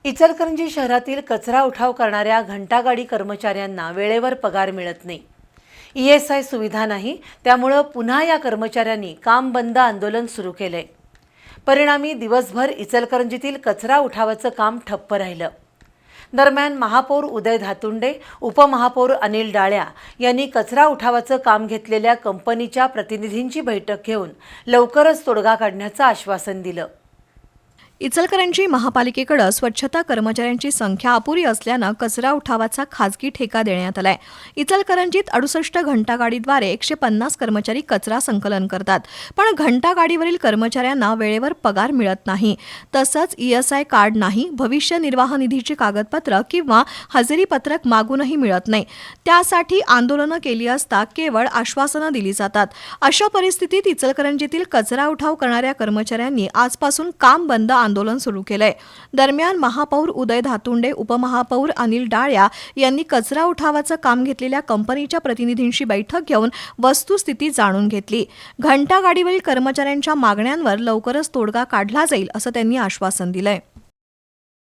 इचलकरंजी शहरातील कचरा उठाव करणाऱ्या घंटागाडी कर्मचाऱ्यांना वेळेवर पगार मिळत नाही. ESI सुविधा नाही, त्यामुळे पुन्हा या कर्मचाऱ्यांनी काम बंद आंदोलन सुरू केलंय. परिणामी दिवसभर इचलकरंजीतील कचरा उठावाचं काम ठप्प राहिलं. दरम्यान महापौर उदय धातुंडे, उपमहापौर अनिल डाळ्या यांनी कचरा उठावाचं काम घेतलेल्या कंपनीच्या प्रतिनिधींची बैठक घेऊन लवकरच तोडगा काढण्याचं आश्वासन दिलं. इचलकरंजी महापालिकेकडे स्वच्छता कर्मचाऱ्यांची संख्या अपुरी असल्यानं कचरा उठावाचा खाजगी ठेका देण्यात आलाय. इचलकरंजीत 68 घंटागाडीद्वारे 150 कर्मचारी कचरा संकलन करतात, पण घंटागाडीवरील कर्मचाऱ्यांना वेळेवर पगार मिळत नाही. तसंच ESI कार्ड नाही, भविष्य निर्वाह निधीची कागदपत्र किंवा हजेरी पत्रक मागूनही मिळत नाही. त्यासाठी आंदोलनं केली असता केवळ आश्वासनं दिली जातात. अशा परिस्थितीत इचलकरंजीतील कचरा उठाव करणाऱ्या कर्मचाऱ्यांनी आजपासून काम बंद आंदोलन सुरू केलंय. दरम्यान महापौर उदय धातुंडे, उपमहापौर अनिल डाळ्या यांनी कचरा उठावाचं काम घेतलेल्या कंपनीच्या प्रतिनिधींशी बैठक घेऊन वस्तुस्थिती जाणून घेतली. घंटागाडीवरील कर्मचाऱ्यांच्या मागण्यांवर लवकरच तोडगा काढला जाईल असं त्यांनी आश्वासन दिलंय.